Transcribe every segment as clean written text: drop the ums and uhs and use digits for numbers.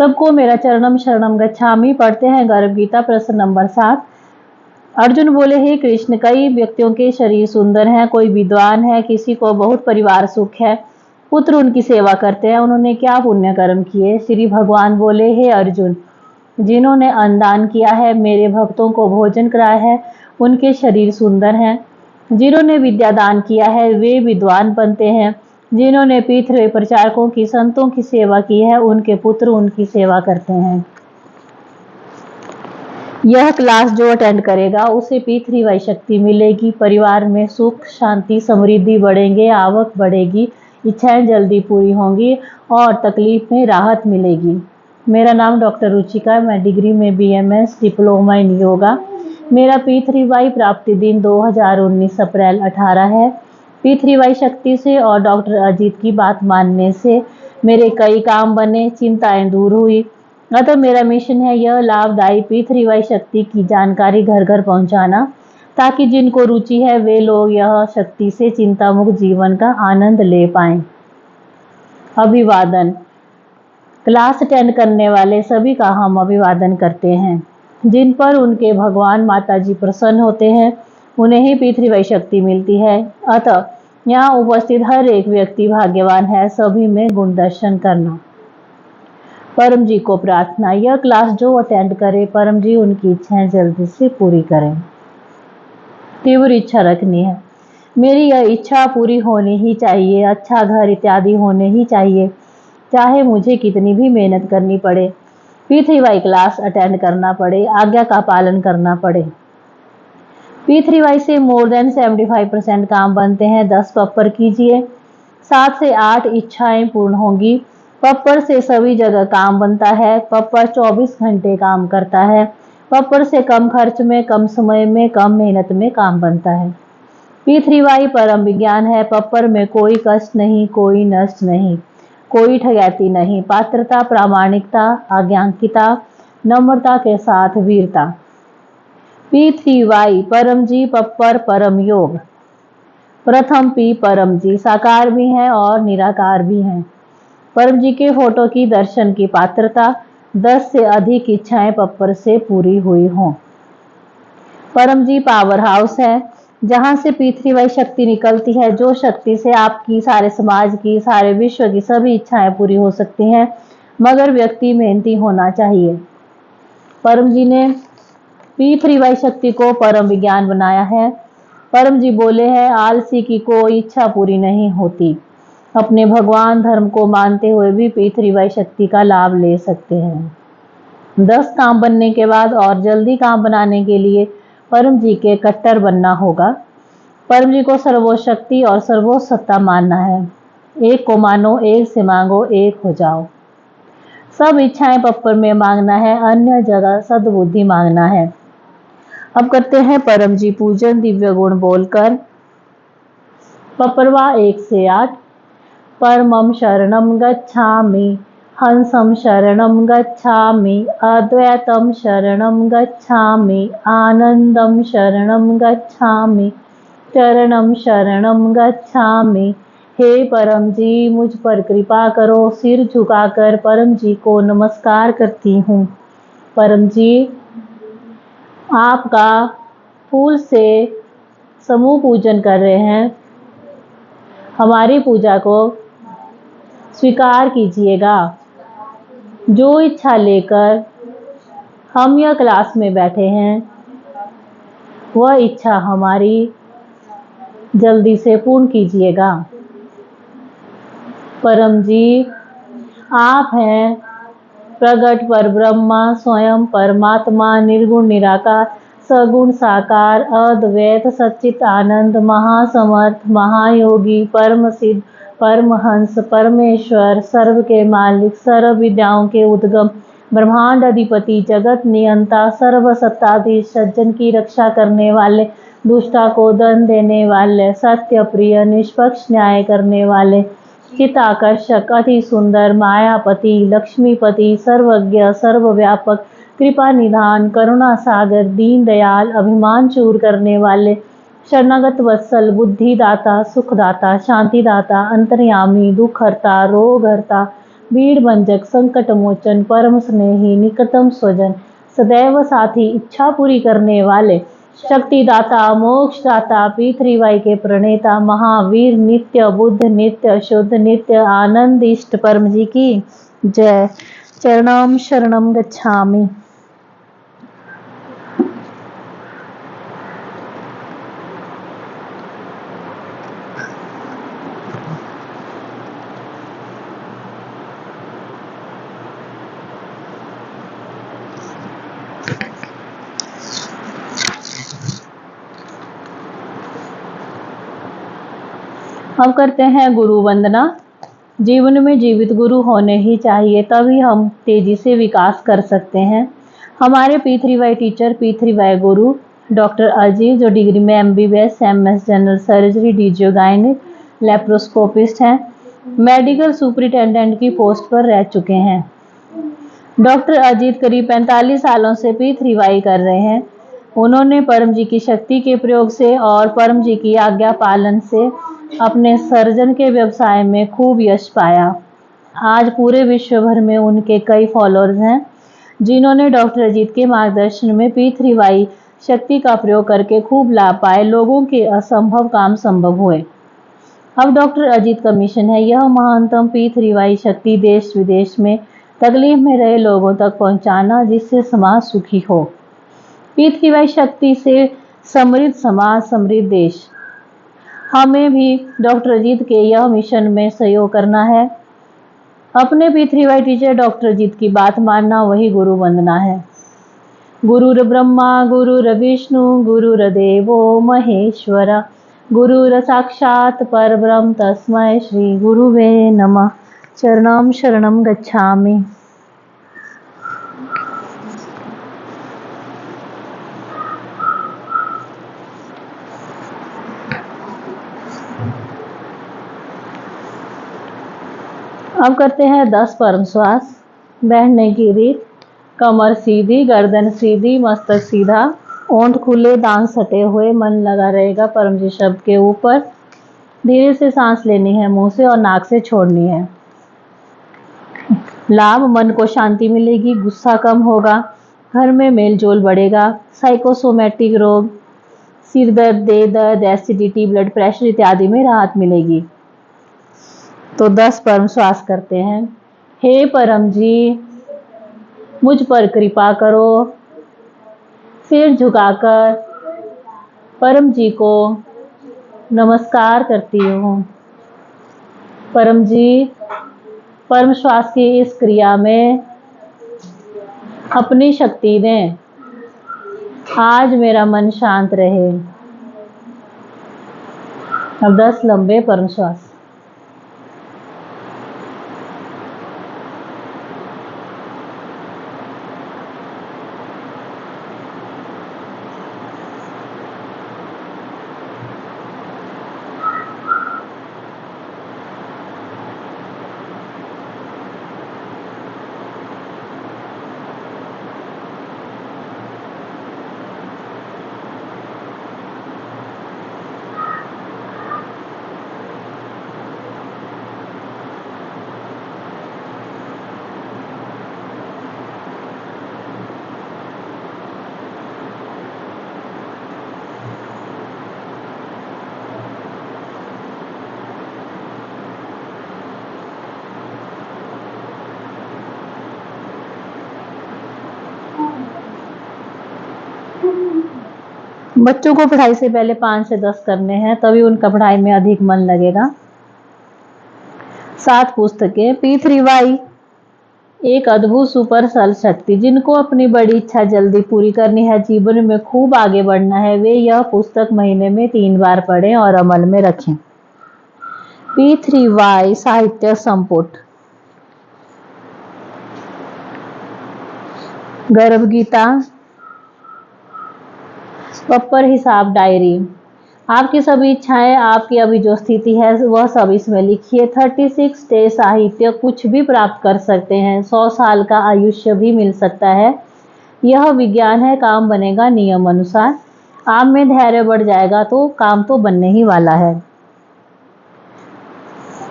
सबको मेरा चरणम शरणम गच्छामि। पढ़ते हैं गर्भ गीता प्रश्न नंबर 7। अर्जुन बोले, हे कृष्ण, कई व्यक्तियों के शरीर सुंदर हैं, कोई विद्वान है, किसी को बहुत परिवार सुख है, पुत्र उनकी सेवा करते हैं, उन्होंने क्या पुण्य कर्म किए? श्री भगवान बोले, हे अर्जुन, जिन्होंने अन्नदान किया है, मेरे भक्तों को भोजन कराया है, उनके शरीर सुंदर हैं। जिन्होंने विद्यादान किया है, वे विद्वान बनते हैं। जिन्होंने पीठ व प्रचारकों की, संतों की सेवा की है, उनके पुत्र उनकी सेवा करते हैं। यह क्लास जो अटेंड करेगा उसे पृथ्वी शक्ति मिलेगी, परिवार में सुख शांति समृद्धि बढ़ेंगे, आवक बढ़ेगी, इच्छाएं जल्दी पूरी होंगी और तकलीफ में राहत मिलेगी। मेरा नाम डॉक्टर रुचिका, मैं डिग्री में BMS डिप्लोमा इन योगा। मेरा पृथ्वी प्राप्ति दिन 2019 अप्रैल 18 है। पृथ्वी शक्ति से और डॉक्टर अजीत की बात मानने से मेरे कई काम बने, चिंताएं दूर हुई। अतः मेरा मिशन है यह लाभदायी पृथ्वी शक्ति की जानकारी घर घर पहुंचाना, ताकि जिनको रुचि है वे लोग यह शक्ति से चिंता मुक्त जीवन का आनंद ले पाएं। अभिवादन। क्लास अटेंड करने वाले सभी का हम अभिवादन करते हैं। जिन पर उनके भगवान माता जी प्रसन्न होते हैं, उन्हें ही पृथ्वी शक्ति मिलती है। अतः यहाँ उपस्थित हर एक व्यक्ति भाग्यवान है। सभी में गुण दर्शन करना। परम जी को प्रार्थना, यह क्लास जो अटेंड करे, परम जी उनकी इच्छाएं जल्दी से पूरी करें। तीव्र इच्छा रखनी है, मेरी यह इच्छा पूरी होनी ही चाहिए, अच्छा घर इत्यादि होने ही चाहिए, चाहे मुझे कितनी भी मेहनत करनी पड़े, पृथ्वी क्लास अटेंड करना पड़े, आज्ञा का पालन करना पड़े। पृथ्वी से मोर देन 75% काम बनते हैं। 10 पप्पर कीजिए, 7 से 8 इच्छाएं पूर्ण होंगी। पप्पर से सभी जगह काम बनता है। पप्पर 24 घंटे काम करता है। पप्पर से कम खर्च में, कम समय में, कम मेहनत में काम बनता है। पृथ्वी परम विज्ञान है। पप्पर में कोई कष्ट नहीं, कोई नष्ट नहीं, कोई ठगैती नहीं। पात्रता, प्रामाणिकता, आज्ञाकिता, नम्रता के साथ वीरता। पृथ्वी परम जी, पप्पर परम योग। प्रथम पी परम जी साकार भी हैं और निराकार भी हैं। परम जी के फोटो की दर्शन की पात्रता, 10 से अधिक इच्छाएं पप्पर से पूरी हुई हों। परम जी पावर हाउस है, जहां से पृथ्वी शक्ति निकलती है, जो शक्ति से आपकी, सारे समाज की, सारे विश्व की सभी इच्छाएं पूरी हो सकती हैं, मगर व्यक्ति मेहनती होना चाहिए। परम जी ने पृथ्वी शक्ति को परम विज्ञान बनाया है। परम जी बोले हैं, आलसी की कोई इच्छा पूरी नहीं होती। अपने भगवान धर्म को मानते हुए भी पृथ्वी शक्ति का लाभ ले सकते हैं। 10 काम बनने के बाद और जल्दी काम बनाने के लिए परम जी के कट्टर बनना होगा। परम जी को सर्वशक्ति और सर्वसत्ता मानना है। एक को मानो, एक से मांगो, एक हो जाओ। सब इच्छाएं पप्पर में मांगना है, अन्य जगह सद्बुद्धि मांगना है। अब करते हैं परम जी पूजन दिव्य गुण बोलकर। पप्परवा 1 से 8। परमं शरणं गच्छामि, हंसं शरणं गच्छामि, अद्वैतं शरणं गच्छामि, आनंदं शरणं गच्छामि, चरणं शरणं गच्छामि। हे परम जी, मुझ पर कृपा करो। सिर झुकाकर परम जी को नमस्कार करती हूँ। परम जी, आपका फूल से समूह पूजन कर रहे हैं, हमारी पूजा को स्वीकार कीजिएगा। जो इच्छा लेकर हम यह क्लास में बैठे हैं, वह इच्छा हमारी जल्दी से पूर्ण कीजिएगा। परम जी, आप हैं प्रगट पर ब्रह्मा, स्वयं परमात्मा, निर्गुण निराकार, सगुण साकार, अद्वैत सच्चित आनंद, महासमर्थ, महायोगी, परम सिद्ध, परमहंस, परमेश्वर, सर्व के मालिक, सर्व विद्याओं के उद्गम, ब्रह्मांड अधिपति, जगत नियंता, सर्व सत्ताधीश, सज्जन की रक्षा करने वाले, दुष्टा को दंड देने वाले, सत्य प्रिय, निष्पक्ष न्याय करने वाले, चित्ताकर्षक, अति सुंदर, मायापति, लक्ष्मीपति, सर्वज्ञ, सर्वव्यापक, कृपा निधान, करुणा सागर, दीन दयाल, अभिमान चूर करने वाले, शरणागत वत्सल, बुद्धिदाता, सुखदाता, शांतिदाता, अंतर्यामी, दुखहर्ता, रोगहर्ता, भीड़ भंजक, संकट मोचन, परम स्नेही, निकटम स्वजन, सदैव साथी, इच्छा पूरी करने वाले, शक्तिदाता, मोक्षदाता, पृथ्वीवाई के प्रणेता, महावीर, नित्य बुद्ध, नित्य शुद्ध, नित्य आनंद इष्ट परम जी की जय। चरणम शरणम गच्छामि। अब करते हैं गुरु वंदना। जीवन में जीवित गुरु होने ही चाहिए, तभी हम तेजी से विकास कर सकते हैं। हमारे P3Y टीचर, P3Y गुरु डॉक्टर अजीत, जो डिग्री में MBBS, MS general surgery, DGO gynaec, laparoscopist हैं, मेडिकल सुपरिटेंडेंट की पोस्ट पर रह चुके हैं। डॉक्टर अजीत करीब 45 सालों से P3Y कर रहे हैं। उन्होंने परम जी की शक्ति के प्रयोग से और परम जी की आज्ञा पालन से अपने सर्जन के व्यवसाय में खूब यश पाया। आज पूरे विश्व भर में उनके कई फॉलोअर्स हैं, जिन्होंने डॉक्टर अजीत के मार्गदर्शन में P3Y शक्ति का प्रयोग करके खूब लाभ पाए। लोगों के असंभव काम संभव हुए। अब डॉक्टर अजीत का मिशन है यह महानतम P3Y शक्ति देश विदेश में तकलीफ में रहे लोगों तक पहुंचाना, जिससे समाज सुखी हो। P3Y शक्ति से समृद्ध समाज, समृद्ध देश। हमें भी डॉक्टर अजीत के यह मिशन में सहयोग करना है। अपने P3Y टीचर डॉक्टर अजीत की बात मानना वही गुरु वंदना है। गुरुर ब्रह्मा गुरुर विष्णु गुरुर्देवो महेश्वरा, गुरुर साक्षात परब्रह्म तस्मै श्री गुरुवे नमः। चरणम शरणम गच्छामि। अब करते हैं 10 परम श्वास। बैठने की रीत, कमर सीधी, गर्दन सीधी, मस्तक सीधा, ओंठ खुले, दांत सटे हुए, मन लगा रहेगा परम जी शब्द के ऊपर। धीरे से सांस लेनी है, मुंह से और नाक से छोड़नी है। लाभ, मन को शांति मिलेगी, गुस्सा कम होगा, घर में मेल जोल बढ़ेगा, साइकोसोमैटिक रोग, सिर दर्द, देह दर्द, एसिडिटी, ब्लड प्रेशर इत्यादि में राहत मिलेगी। तो 10 परम श्वास करते हैं। हे परम जी, मुझ पर कृपा करो। सिर झुकाकर परम जी को नमस्कार करती हूँ। परम जी, परम श्वास की इस क्रिया में अपनी शक्ति दें। आज मेरा मन शांत रहे। अब 10 लंबे परम श्वास। बच्चों को पढ़ाई से पहले 5 से 10 करने हैं, तभी उनका पढ़ाई में अधिक मन लगेगा। 7 पुस्तकें। P3Y एक अद्भुत सुपर सल शक्ति, जिनको अपनी बड़ी इच्छा जल्दी पूरी करनी है, जीवन में खूब आगे बढ़ना है, वे यह पुस्तक महीने में 3 बार पढ़ें और अमल में रखें। P3Y साहित्य संपुट, गर्भ गीता, पप्पर हिसाब डायरी। आपकी सभी इच्छाएं, आपकी अभी जो स्थिति है वह सब इसमें लिखिए। 36 डे साहित्य, कुछ भी प्राप्त कर सकते हैं। 100 साल का आयुष्य भी मिल सकता है। यह विज्ञान है, काम बनेगा नियम अनुसार। आप में धैर्य बढ़ जाएगा तो काम तो बनने ही वाला है।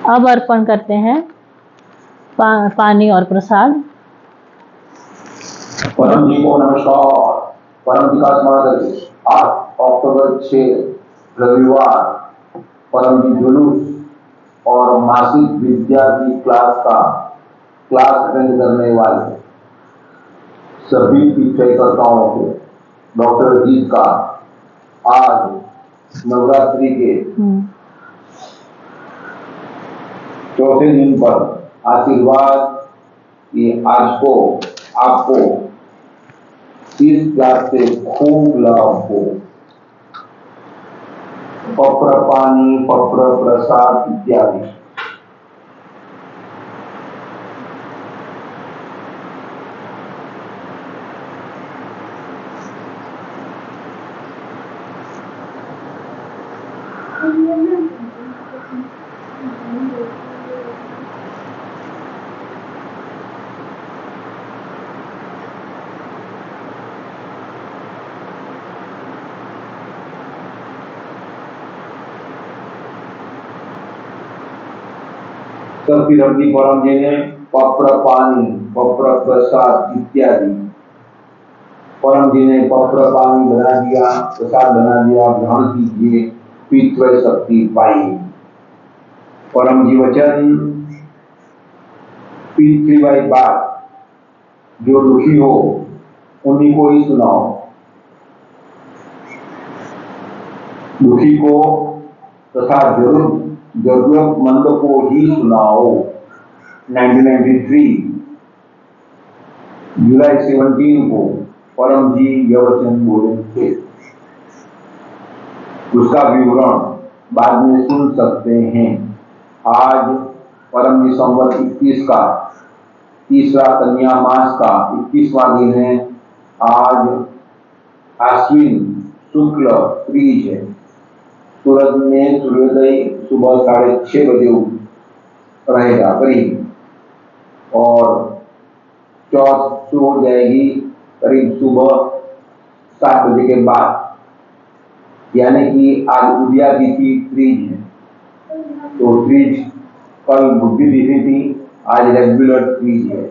अब अर्पण करते हैं पानी और प्रसाद। परम जी को नमस्कार। परम जी का स्मरण करके 8 अक्टूबर 6 रविवार परम जी जुलूस और मासिक विद्यार्थी क्लास अटेंड करने वाले सभी शिक्षकर्ताओं को डॉक्टर जी का आज नवरात्रि के चौथे दिन पर आशीर्वाद कि आज को आपको इस क्लास से खूब लाभ हो। पत्र पानी, पत्र प्रसाद इत्यादि। तब फिर अपनी परम जी ने पत्र पानी, पत्र प्रसाद इत्यादि। परम जी ने पत्र पानी बना दिया, प्रसाद बना दिया, ग्रहण कीजिए, पितृ शक्ति पाई। परम जी वचन पितृवाई बात, जो दुखी हो उन्हीं को ही सुनाओ। दुखी को तथा जरूरतमंद को ही सुनाओ। 1993 जुलाई 17 को परम जी यह वचन बोले थे। उसका विवरण बाद में सुन सकते हैं। आज परम जी संवत 21 का तीसरा कन्या मास का 21वां दिन है। आज आश्विन शुक्ल तीज है। सूरज में सूर्योदय सुबह 6:30 बजे रहेगा करीब, और चौथ शुरू हो जाएगी करीब सुबह 7 बजे के बाद, यानी कि आज उदिया तिथि तीज है। तो तीज कल बुद्धि तिथि थी, आज रेगुलर तीज है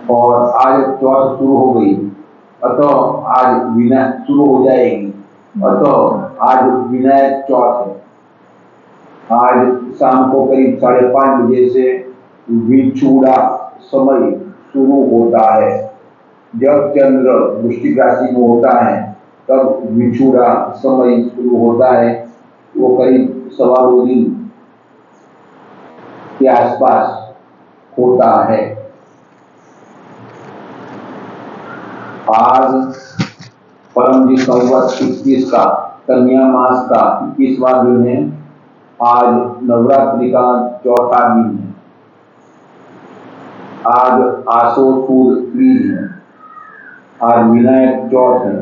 और आज चौथ शुरू हो गई, अतः आज विनायक शुरू हो जाएगी, अतः आज विनायक चौथ है। आज शाम को करीब 5:30 बजे से विछुड़ा समय शुरू होता है। जब चंद्र वृश्चिक राशि में होता है तब विछुड़ा समय शुरू होता है। वो करीब 2.25 दिन के आसपास होता है। आज परम जी संवत 21 का कन्या मास का 21वां दिन है। आज नवरात्रि का चौथा दिन है। आज आसो सूद तीज है। आज विनायक चौथ है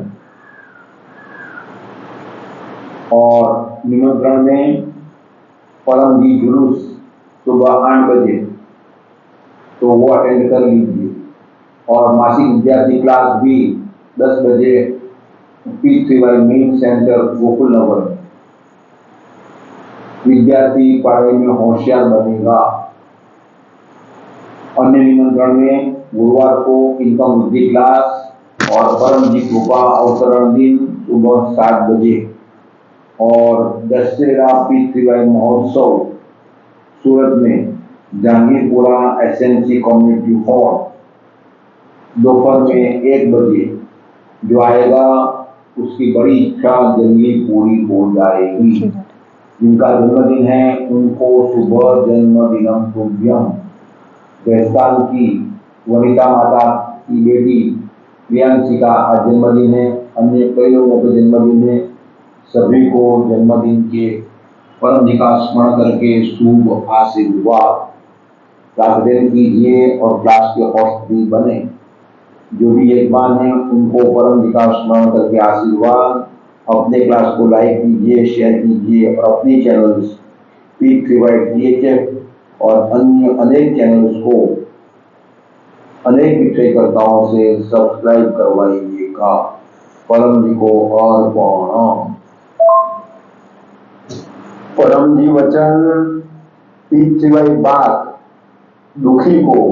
और निमंत्रण में परम जी जुलूस सुबह 8 बजे, तो वो अटेंड कर लीजिए। और मासिक विद्यार्थी क्लास भी 10 बजे पी3 मेन सेंटर गोकुल नगर। विद्यार्थी पढ़ाई में होशियार बनेगा। अन्य निमंत्रण में गुरुवार को इनकम वृद्धि क्लास और परम जी कृपा अवतरण दिन सुबह 7 बजे, और दशहरा पी3 महोत्सव सूरत में जहांगीरपुरा एसएनसी कम्युनिटी हॉल दोपहर में 1 बजे। जो आएगा उसकी बड़ी इच्छा जल्दी पूरी हो जाएगी। जिनका जन्मदिन है उनको शुभ जन्मदिनम तुभ्यम। राजस्थान की वनिता माता की बेटी प्रियांशी का आज जन्मदिन है। अन्य कई लोगों के जन्मदिन है। सभी को जन्मदिन के परम जी का स्मरण करके शुभ आशीर्वाद प्राप्त कीजिए और क्लास के होस्ट भी बने। जो भी यजमान है उनको परम जी का स्मरण करके आशीर्वाद। अपने क्लास को लाइक कीजिए, शेयर कीजिए और अपने चैनल्स पी3 और अन्य अनेक चैनल्स को अनेक विषयकर्ताओं से सब्सक्राइब करवाइएगा। परम जी को अर्पण। परम जी वचन पी3 बात, दुखी को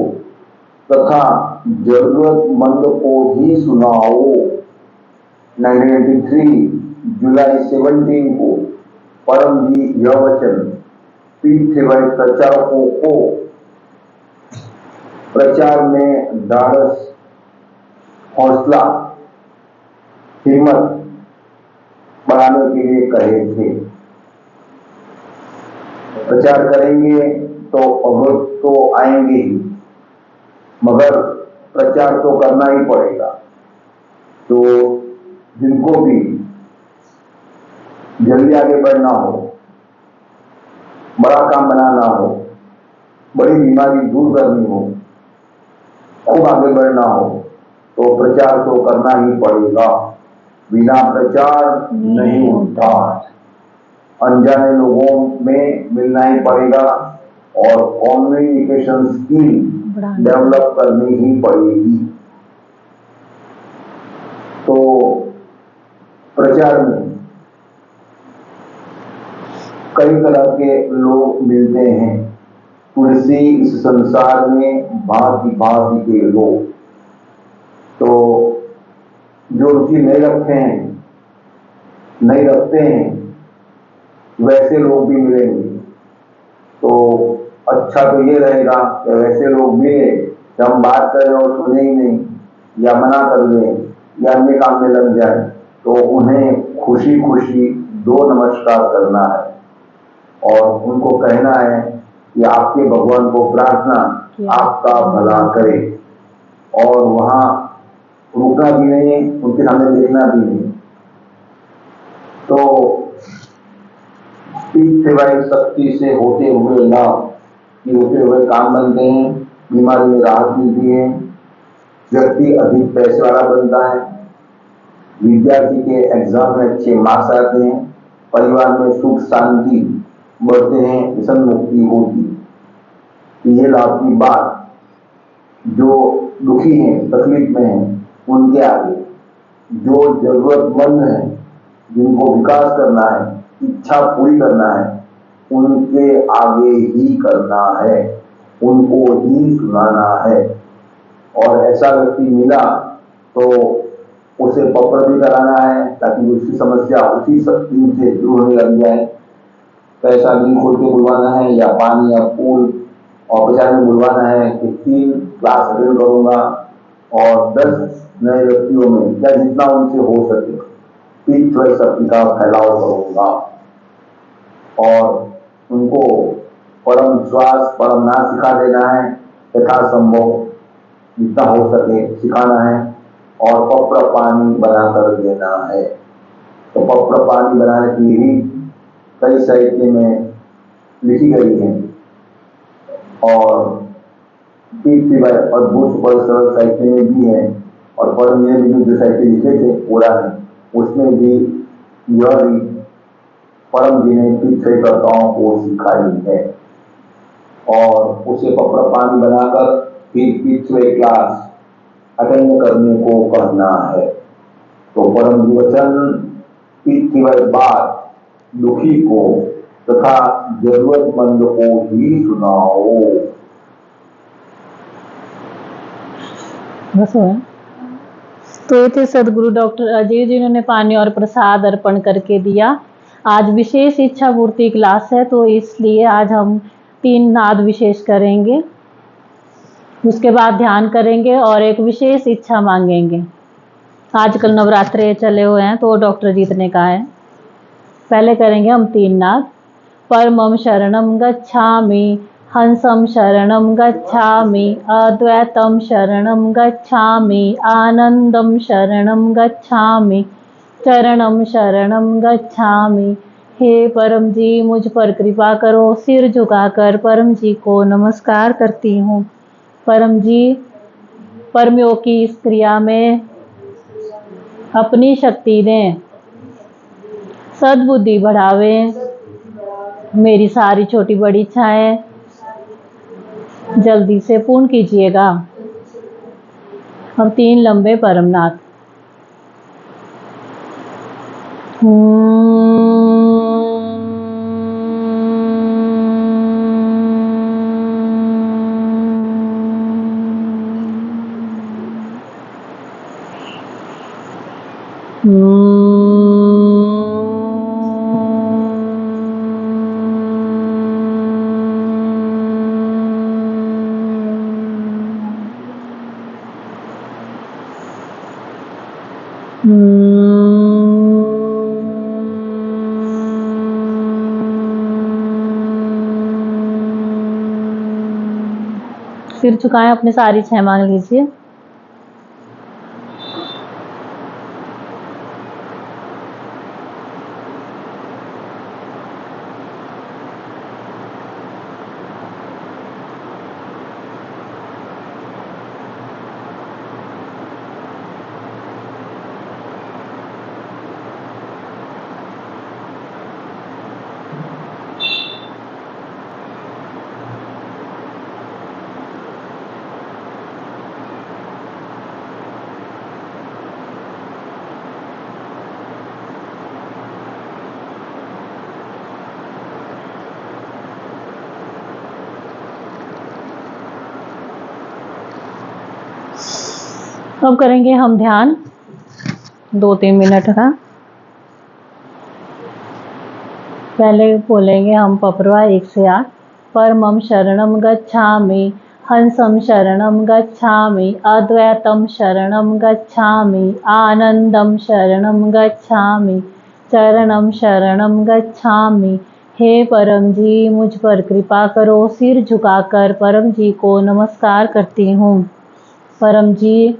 तथा जरूरतमंद को ही सुनाओ। 1983 जुलाई 17 को परम जी यह वचन पीठ सेवाएं प्रचारकों को प्रचार में ढाढ़स, हौसला, हिम्मत बढ़ाने के लिए कहे थे। प्रचार करेंगे तो अवरोध तो आएंगे ही, मगर प्रचार तो करना ही पड़ेगा। तो जिनको भी जल्दी आगे बढ़ना हो, बड़ा काम बनाना हो, बड़ी बीमारी दूर करनी हो, खूब आगे बढ़ना हो, तो प्रचार तो करना ही पड़ेगा। बिना प्रचार नहीं उद्धार। अनजाने लोगों में मिलना ही पड़ेगा और कम्युनिकेशन स्किल डेवलप करनी ही पड़ेगी। तो प्रचार में कई तरह के लोग मिलते हैं। तुलसी इस संसार में भांति भांति के लोग, तो जो रुचि नहीं रखते हैं वैसे लोग भी मिलेंगे। तो अच्छा तो ये रहेगा कि वैसे लोग मिले कि हम बात करें और सुने ही नहीं, या मना कर दें या अन्य काम में लग जाए, तो उन्हें खुशी खुशी दो नमस्कार करना है और उनको कहना है कि आपके भगवान को प्रार्थना आपका भला करे, और वहां रुकना भी नहीं, उनके सामने देखना भी नहीं। तो पीठ सेवाएं शक्ति से होते हुए लाभ कि होते हुए काम बनते हैं, बीमारी में राहत मिलती है, व्यक्ति अधिक पैसे वाला बनता है, विद्यार्थी के एग्जाम में अच्छे मार्क्स आते हैं, परिवार में सुख शांति बढ़ते हैं, व्यसन मुक्ति होती। ये लाभ की बात जो दुखी हैं, तकलीफ में हैं, उनके आगे, जो जरूरतमंद है, जिनको विकास करना है, इच्छा पूरी करना है, उनके आगे ही करना है, उनको ही सुनाना है। और ऐसा व्यक्ति मिला तो उसे पत्र भी कराना है ताकि उसकी समस्या उसी शक्ति से दूर होने लग जाए। पैसा दिन खोल के बुलवाना है या पानी या फूल और प्रचार में बुलवाना है कि 3 क्लास अटेंड करूंगा और 10 नए व्यक्तियों में या जितना उनसे हो सके पीठ शक्ति का फैलाव करूंगा और उनको परम विश्वास परम नाम सिखा देना है, यथासंभव जितना हो सके सिखाना है और पत्र पानी बनाकर देना है। तो पत्र पानी बनाने की रीत कई साहित्य में लिखी गई है और अद्भुत सरल साहित्य में भी है, और परम भी जो साहित्य लिखे थे पूरा है, उसमें भी यह रीत परम जी ने तीर्थकर्ताओं को सिखाई है और उसे पत्र पानी बनाकर फिर तीसरे क्लास अटेंड करने को कहना है। तो परम जी वचन तीसरे बार दुखी को तथा जरूरतमंद को ही सुनाओ। बस है। तो ये थे सदगुरु डॉक्टर अजय, जिन्होंने पानी और प्रसाद अर्पण करके दिया। आज विशेष इच्छा पूर्ति क्लास है, तो इसलिए आज हम 3 नाद विशेष करेंगे, उसके बाद ध्यान करेंगे और एक विशेष इच्छा मांगेंगे। आजकल नवरात्रे चले हुए हैं तो डॉक्टर जीत ने कहा है। पहले करेंगे हम 3 नाद। परमं शरणं गच्छामि, हंसं शरणं गच्छामि, अद्वैतं शरणं गच्छामि, आनंदं शरणं गच्छामि, चरणं शरणं गच्छामि। हे परम जी, मुझ पर कृपा करो। सिर झुकाकर परम जी को नमस्कार करती हूँ। परम जी, परमयोग की इस क्रिया में अपनी शक्ति दें, सद्बुद्धि बढ़ावें, मेरी सारी छोटी बड़ी इच्छाएं जल्दी से पूर्ण कीजिएगा। अब 3 लंबे परमनाद। सिर झुकाएं, अपनी सारी इच्छाएं मांग लीजिए। अब करेंगे हम ध्यान 2-3 मिनट का। पहले बोलेंगे हम पपरवा 1 से 8। परमं शरणं गच्छामि, हंसं शरणं गच्छामि, अद्वैतं शरणं गच्छामि, आनंदं शरणं गच्छामि, चरणं शरणं गच्छामि। हे परम जी, मुझ पर कृपा करो। सिर झुकाकर परम जी को नमस्कार करती हूँ। परम जी,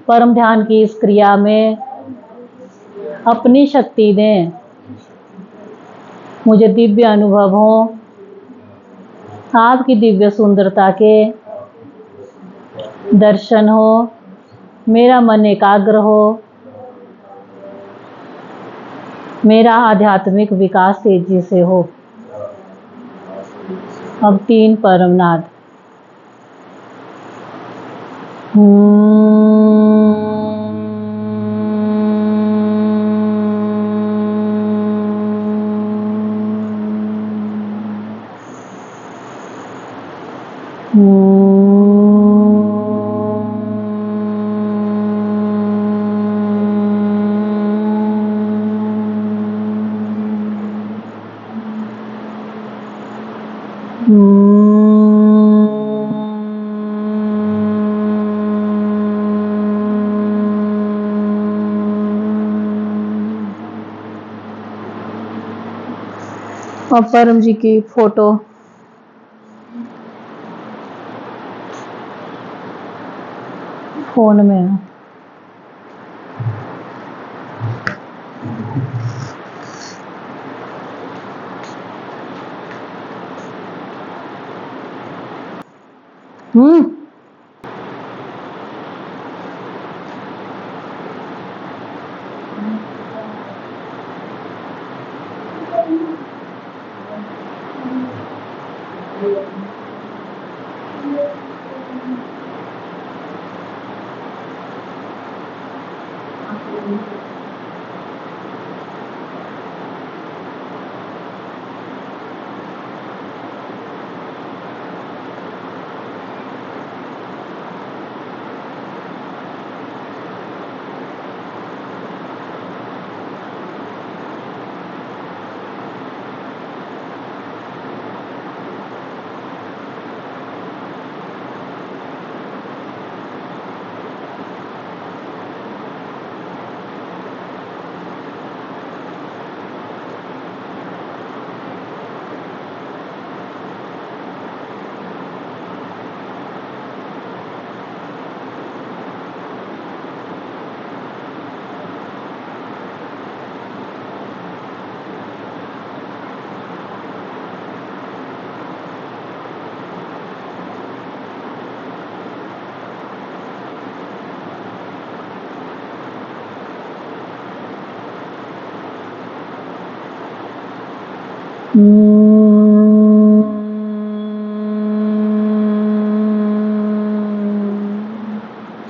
परम ध्यान की इस क्रिया में अपनी शक्ति दें, मुझे दिव्य अनुभव हो, आपकी दिव्य सुंदरता के दर्शन हो, मेरा मन एकाग्र हो, मेरा आध्यात्मिक विकास तेजी से हो। अब 3 परम नाद। अब परम जी की फोटो फोन में है।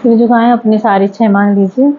फिर झुकाएं, अपनी सारी इच्छाएं मांग लीजिए।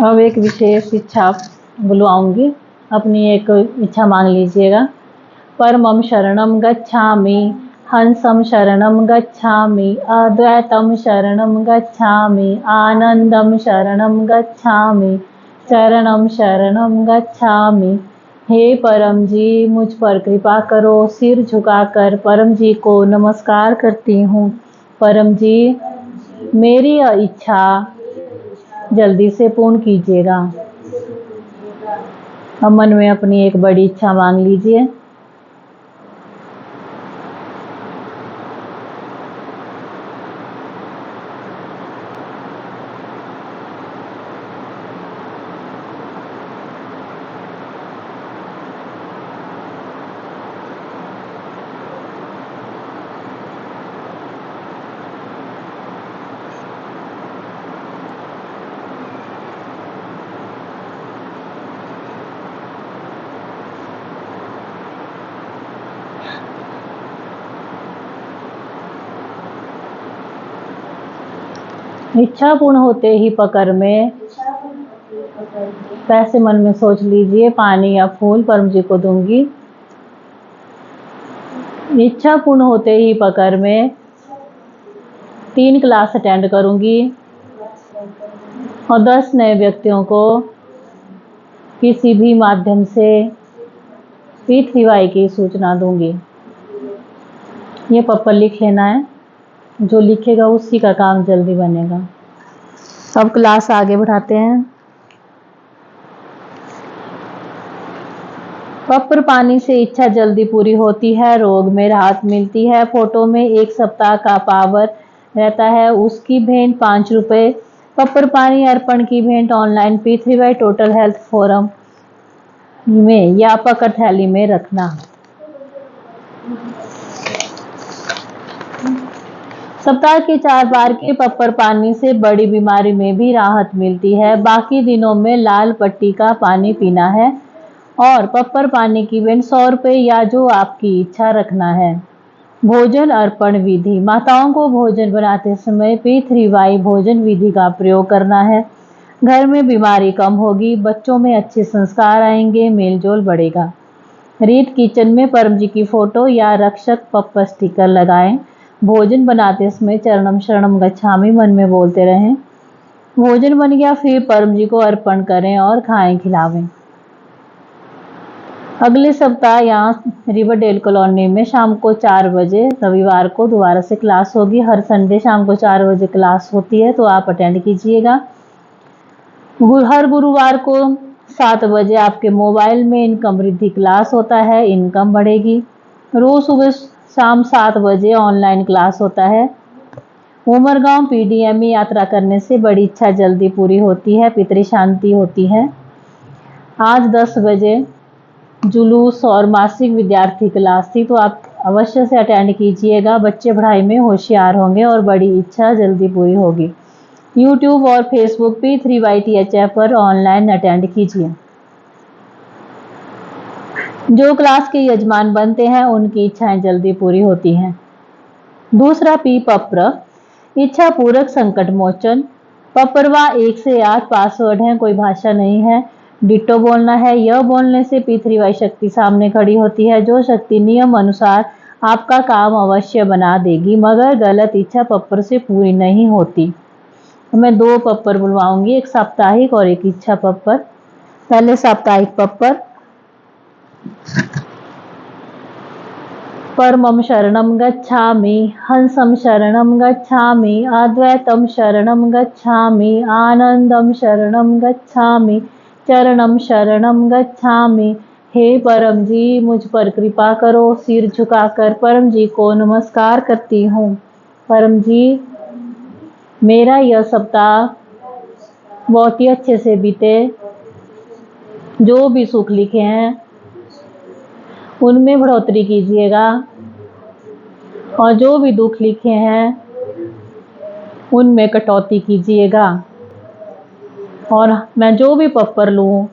अब एक विशेष इच्छा बुलवाऊंगी, अपनी एक इच्छा मांग लीजिएगा। परमं शरणं गच्छामि, हंसं शरणं गच्छामि, अद्वैतं शरणं गच्छामि, आनंदं शरणं गच्छामि, चरणं शरणं गच्छामि। हे परम जी, मुझ पर कृपा करो। सिर झुकाकर परम जी को नमस्कार करती हूँ। परम जी, मेरी यह इच्छा जल्दी से पूर्ण कीजिएगा। अब मन में अपनी एक बड़ी इच्छा मांग लीजिए। इच्छा पूर्ण होते ही पकड़ में पैसे मन में सोच लीजिए, पानी या फूल परम जी को दूंगी। इच्छा पूर्ण होते ही पकड़ में 3 क्लास अटेंड करूंगी और 10 नए व्यक्तियों को किसी भी माध्यम से P3Y की सूचना दूंगी। ये पप्पर लिख लेना है, जो लिखेगा उसी का काम जल्दी बनेगा। अब क्लास आगे बढ़ाते हैं। पप्पर पानी से इच्छा जल्दी पूरी होती है, रोग में राहत मिलती है। फोटो में 1 सप्ताह का पावर रहता है, उसकी भेंट 5 रुपये। पप्पर पानी अर्पण की भेंट online P3Y total health forum में या पकड़ थैली में रखना। सप्ताह के 4 बार के पप्पर पानी से बड़ी बीमारी में भी राहत मिलती है। बाकी दिनों में लाल पट्टी का पानी पीना है और पप्पर पानी की भेंट 100 रुपये या जो आपकी इच्छा रखना है। भोजन अर्पण विधि, माताओं को भोजन बनाते समय P3Y भोजन विधि का प्रयोग करना है। घर में बीमारी कम होगी, बच्चों में अच्छे संस्कार आएंगे, मेलजोल बढ़ेगा। रीत किचन में परम जी की फोटो या रक्षक पप्पर स्टिकर लगाएं। भोजन बनाते समय चरणम शरणम गच्छामि मन में बोलते रहें। भोजन बन गया फिर परम जी को अर्पण करें और खाएं खिलावें। अगले सप्ताह यहाँ रिवरडेल कॉलोनी में शाम को 4 बजे रविवार को दोबारा से क्लास होगी। हर संडे शाम को 4 बजे क्लास होती है, तो आप अटेंड कीजिएगा। हर गुरुवार को 7 बजे आपके मोबाइल में इनकम वृद्धि क्लास होता है, इनकम बढ़ेगी। रोज सुबह शाम 7 बजे ऑनलाइन क्लास होता है। उमरगांव PDM यात्रा करने से बड़ी इच्छा जल्दी पूरी होती है, पितृ शांति होती है। आज 10 बजे जुलूस और मासिक विद्यार्थी क्लास थी, तो आप अवश्य से अटेंड कीजिएगा। बच्चे पढ़ाई में होशियार होंगे और बड़ी इच्छा जल्दी पूरी होगी। YouTube और Facebook P3YTHF पर ऑनलाइन अटेंड कीजिए। जो क्लास के यजमान बनते हैं उनकी इच्छाएं जल्दी पूरी होती हैं। दूसरा P पप्र, इच्छा पूरक संकट मोचन। पपरवा 1 से 8 पासवर्ड है, कोई भाषा नहीं है। डिट्टो बोलना है। यह बोलने से P3Y शक्ति सामने खड़ी होती है, जो शक्ति नियम अनुसार आपका काम अवश्य बना देगी, मगर गलत इच्छा पप्पर से पूरी नहीं होती। मैं 2 पप्पर बुलवाऊंगी, एक साप्ताहिक और एक इच्छा पप्पर। पहले साप्ताहिक पप्पर। परमं शरणं गच्छामि, हंसं शरणं गच्छामि, अद्वैतं शरणं गच्छामि, आनंदं शरणं गच्छामि, चरणं शरणं गच्छामि। हे परम जी, मुझ पर कृपा करो। सिर झुकाकर परम जी को नमस्कार करती हूँ। परम जी, मेरा यह सप्ताह बहुत ही अच्छे से बीते। जो भी सुख लिखे हैं उनमें बढ़ोतरी कीजिएगा और जो भी दुख लिखे हैं उनमें कटौती कीजिएगा। और मैं जो भी पप्पर लूँ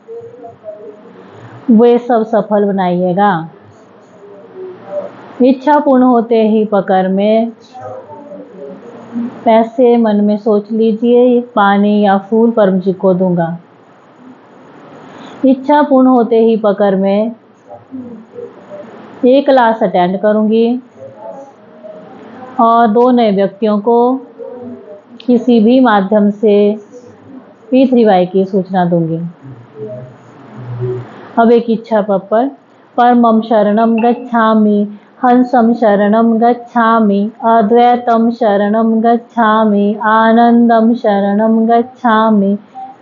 वे सब सफल बनाइएगा। इच्छा पूर्ण होते ही पकड़ में पैसे मन में सोच लीजिए, पानी या फूल परम जी को दूंगा। इच्छा पूर्ण होते ही पकड़ में एक क्लास अटेंड करूंगी और 2 नए व्यक्तियों को किसी भी माध्यम से P3Y की सूचना दूंगी। अब एक इच्छा पर परमं शरणं गच्छामि, हंसं शरणं गच्छामि, अद्वैतं शरणं गच्छामि, आनंदं शरणं गच्छामि,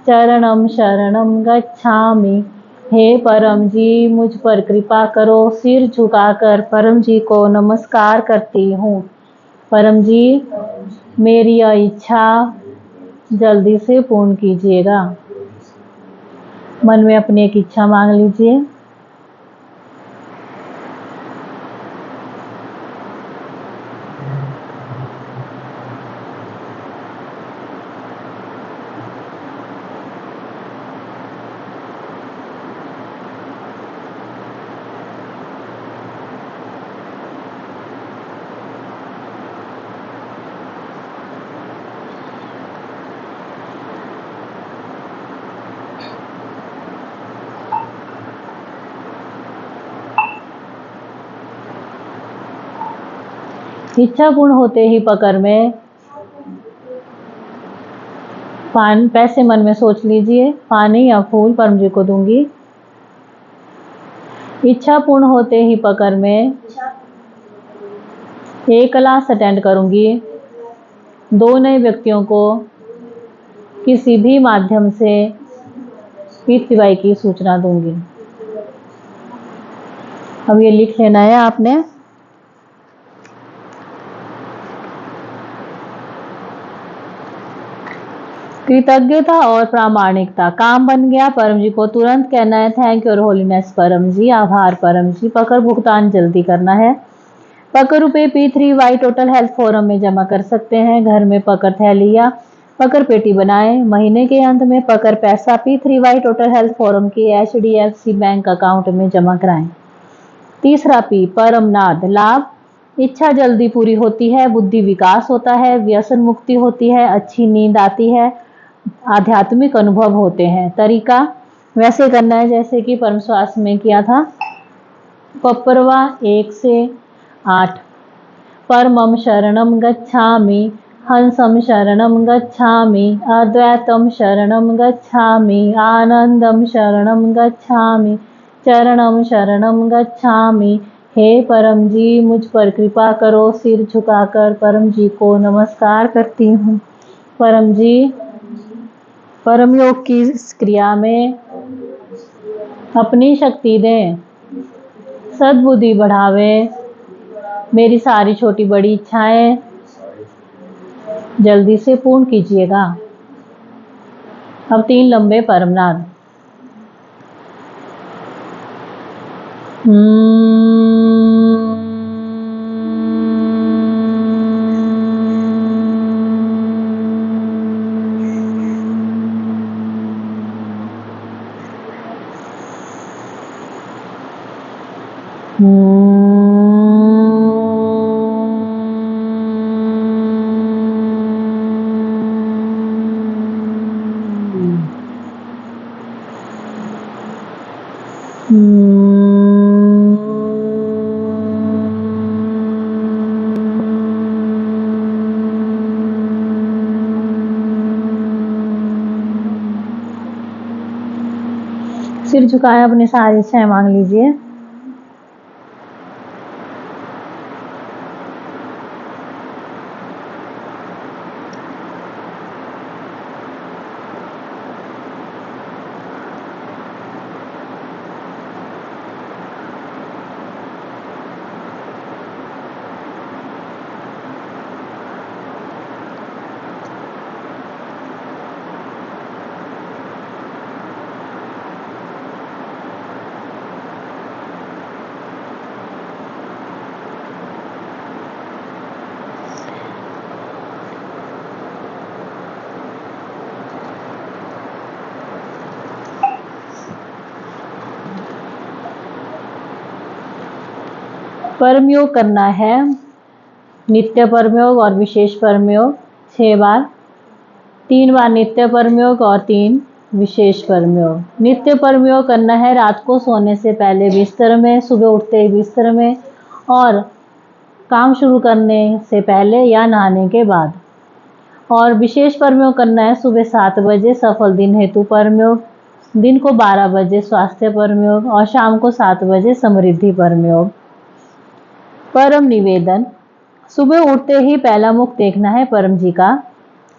चरणं शरणं गच्छामि। हे परम जी, मुझ पर कृपा करो। सिर झुकाकर परम जी को नमस्कार करती हूँ। परम जी, मेरी यह इच्छा जल्दी से पूर्ण कीजिएगा। मन में अपनी एक इच्छा मांग लीजिए। इच्छा पूर्ण होते ही पकड़ में पैसे मन में सोच लीजिए। पानी या फूल परम जी को दूंगी। इच्छा पूर्ण होते ही पकड़ में एक क्लास अटेंड करूंगी। 2 नए व्यक्तियों को किसी भी माध्यम से P3Y की सूचना दूंगी। अब ये लिख लेना है आपने। कृतज्ञता और प्रामाणिकता। काम बन गया। परम जी को तुरंत कहना है थैंक यू और होलीनेस परम जी, आभार परम जी। पकड़ भुगतान जल्दी करना है। पकड़ रुपए P3Y टोटल हेल्थ फोरम में जमा कर सकते हैं। घर में पकड़ थैली या पकड़ पेटी बनाएं। महीने के अंत में पकड़ पैसा P3Y टोटल हेल्थ फोरम के HDFC बैंक अकाउंट में जमा कराएं। तीसरा P परमनाद। लाभ, इच्छा जल्दी पूरी होती है, बुद्धि विकास होता है, व्यसन मुक्ति होती है, अच्छी नींद आती है, आध्यात्मिक अनुभव होते हैं। तरीका वैसे करना है जैसे कि परम श्वास में किया था। पपरवा 1 से 8। परमं शरणं गच्छामि, हंसं शरणं गच्छामि, अद्वैतं शरणं गच्छामि, आनंदं शरणं गच्छामि, चरणं शरणं गच्छामि। हे परम जी, मुझ पर कृपा करो। सिर झुकाकर परम जी को नमस्कार करती हूँ। परम जी, परम योग की इस क्रिया में अपनी शक्ति दें, सद्बुद्धि बढ़ावे। मेरी सारी छोटी बड़ी इच्छाएं जल्दी से पूर्ण कीजिएगा। अब 3 लंबे परमनाद। सिर झुकाए अपनी सारी इच्छाएं मांग लीजिए। परम योग करना है, नित्य परम योग और विशेष परम योग 6 बार। 3 बार नित्य परम योग और 3 विशेष परमयोग। नित्य परमयोग करना है रात को सोने से पहले बिस्तर में, सुबह उठते ही बिस्तर में, और काम शुरू करने से पहले या नहाने के बाद। और विशेष परमयोग करना है सुबह 7 बजे सफल दिन हेतु परमयोग, दिन को 12 बजे स्वास्थ्य परमयोग और शाम को 7 बजे समृद्धि परमयोग। परम निवेदन, सुबह उठते ही पहला मुख देखना है परम जी का,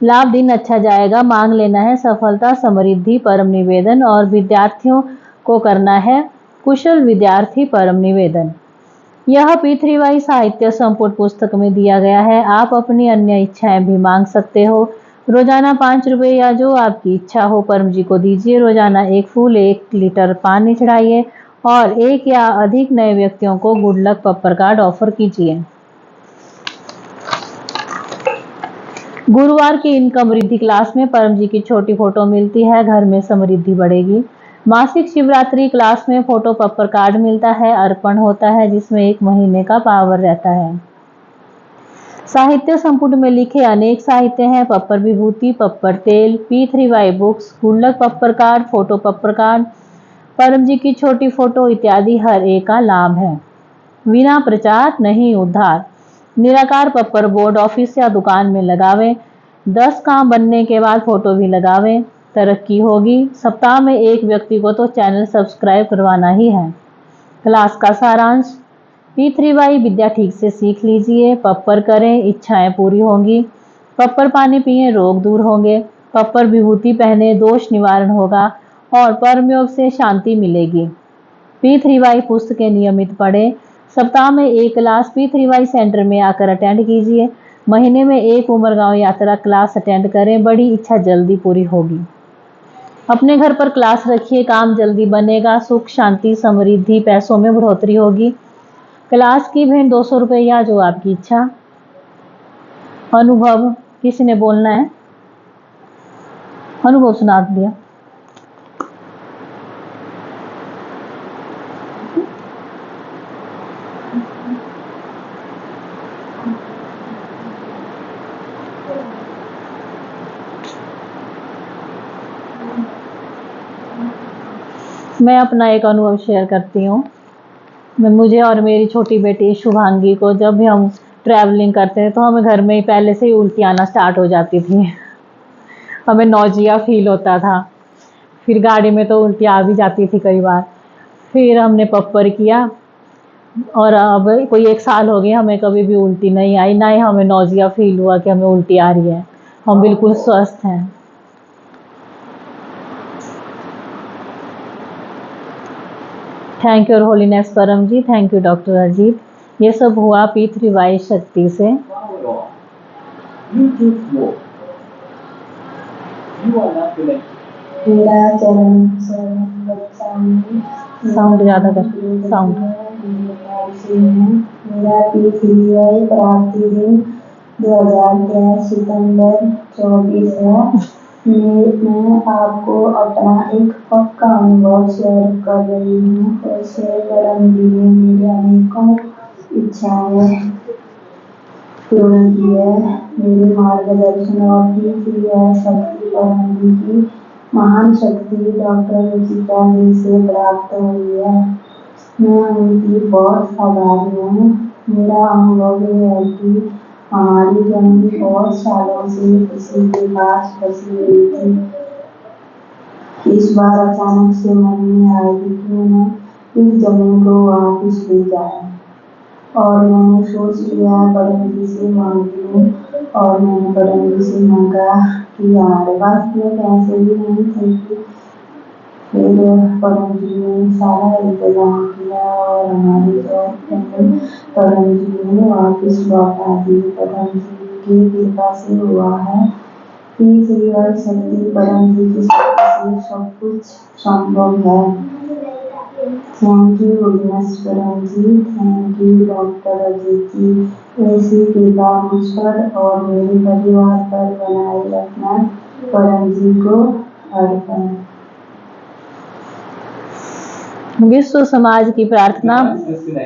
लाभ दिन अच्छा जाएगा, मांग लेना है सफलता समृद्धि परम निवेदन। और विद्यार्थियों को करना है कुशल विद्यार्थी परम निवेदन। यह पी3वाई साहित्य संपुट पुस्तक में दिया गया है। आप अपनी अन्य इच्छाएं भी मांग सकते हो। रोजाना 5 रुपये या जो आपकी इच्छा हो परम जी को दीजिए। रोजाना 1 फूल 1 लीटर पानी चढ़ाइए और 1 या अधिक नए व्यक्तियों को गुड लक पप्पर कार्ड ऑफर कीजिए। गुरुवार की इनकम वृद्धि क्लास में परम जी की छोटी फोटो मिलती है, घर में समृद्धि बढ़ेगी। मासिक शिवरात्रि क्लास में फोटो पप्पर कार्ड मिलता है, अर्पण होता है जिसमें 1 महीने का पावर रहता है। साहित्य संपुट में लिखे अनेक साहित्य हैं, पप्पर विभूति, पप्पर तेल, पी3वाई बुक्स, गुड लक पप्पर कार्ड, फोटो पप्पर कार्ड, परम जी की छोटी फोटो इत्यादि हर एक का लाभ है। बिना प्रचार नहीं उद्धार। निराकार पप्पर बोर्ड ऑफिस या दुकान में लगावें। 10 काम बनने के बाद फोटो भी लगावें, तरक्की होगी। सप्ताह में 1 व्यक्ति को तो चैनल सब्सक्राइब करवाना ही है। क्लास का सारांश, पी3वाई विद्या ठीक से सीख लीजिए, पप्पर करें, इच्छाएं पूरी होंगी। पप्पर पानी पिए, रोग दूर होंगे। पप्पर विभूति पहने, दोष निवारण होगा और परमयोग से शांति मिलेगी। पी3वाई पुस्तकें नियमित पढ़ें। सप्ताह में 1 क्लास पी3वाई सेंटर में आकर अटेंड कीजिए। महीने में 1 उमरगांव यात्रा क्लास अटेंड करें, बड़ी इच्छा जल्दी पूरी होगी। अपने घर पर क्लास रखिए, काम जल्दी बनेगा, सुख शांति समृद्धि पैसों में बढ़ोतरी होगी। क्लास की भेंट 200 रुपये या जो आपकी इच्छा। अनुभव, किसी ने बोलना है? अनुभव सुना दिया। मैं अपना एक अनुभव शेयर करती हूँ। मुझे और मेरी छोटी बेटी शुभांगी को जब भी हम ट्रैवलिंग करते हैं तो हमें घर में ही पहले से ही उल्टी आना स्टार्ट हो जाती थी। हमें नौजिया फील होता था, फिर गाड़ी में तो उल्टी आ भी जाती थी कई बार। फिर हमने पप्पर किया और अब कोई 1 साल हो गया, हमें कभी भी उल्टी नहीं आई, ना ही हमें नौजिया फील हुआ कि हमें उल्टी आ रही है। हम बिल्कुल स्वस्थ हैं। थैंक यू होलीनेस परम जी, थैंक यू डॉक्टर अजीत। ये सब हुआ पी3वाई शक्ति से। साउंड ज़्यादा कर, साउंड। मेरा पी3वाई प्राप्ति दिन 2023 सितंबर 24 है। मैं आपको अपना एक पक्का अनुभव शेयर कर रही हूँ। ऐसे परम जी ने मेरी अनेकों इच्छाएं पूर्ण की है। मेरे मार्गदर्शन और पी3वाई शक्ति परम जी की महान शक्ति डॉक्टर रुचिका जी से प्राप्त हुई है। मैं उनकी बहुत आभारी हूँ। मेरा अनुभव ये है कि हमारी फैमिली बहुत सालों से किसी के पास फंसी हुई थी। इस बार अचानक से मन में आई कि मैं इस जमीन को वापस ले जाए और मैंने सोच लिया परम जी से मांगी हूँ। और मैंने परम जी से मांगा कि हमारे पास में पैसे भी नहीं थे। फिर परम जी ने सारा इंतजाम किया और हमारी जॉब परम जी ने वापस लौटा दी। परम जी की कृपा से हुआ है। पी3वाई शक्ति परम जी की शक्ति से सब कुछ संभव है। थैंक यू होलीनेस परम जी, थैंक यू डॉक्टर अजीत जी। ऐसी कृपा मुझ पर और मेरे परिवार पर बनाए रखना। परम जी को अर्पण। विश्व समाज की प्रार्थना,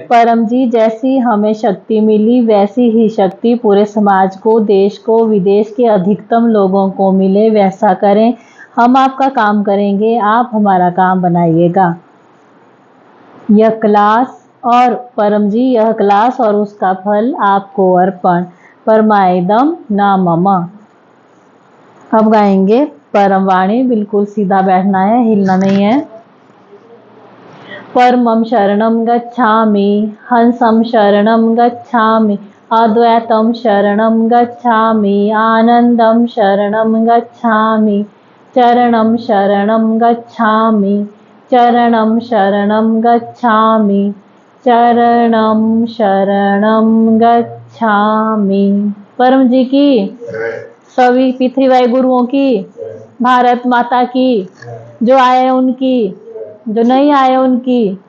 परम जी जैसी हमें शक्ति मिली वैसी ही शक्ति पूरे समाज को, देश को, विदेश के अधिकतम लोगों को मिले, वैसा करें। हम आपका काम करेंगे, आप हमारा काम बनाइएगा। यह क्लास और परम जी, यह क्लास और उसका फल आपको अर्पण। परमाइदम न मम। अब गाएंगे परम वाणी, बिल्कुल सीधा बैठना है, हिलना नहीं है। परमं शरणं गच्छामि, हंसं शरणं गच्छामि, अद्वैतं शरणं गच्छामि, आनंदं शरणं गच्छामि, चरणं शरणं गच्छामि, चरणं शरणं गच्छामि, चरणं शरणं गच्छामि। परम जी की, सभी पितृवाय गुरुओं की, भारत माता की, जो आए उनकी, जो नहीं आए उनकी,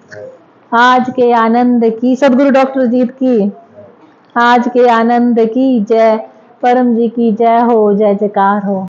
आज के आनंद की, सदगुरु डॉक्टर जीत की, आज के आनंद की जय। परम जी की जय हो, जय जयकार हो।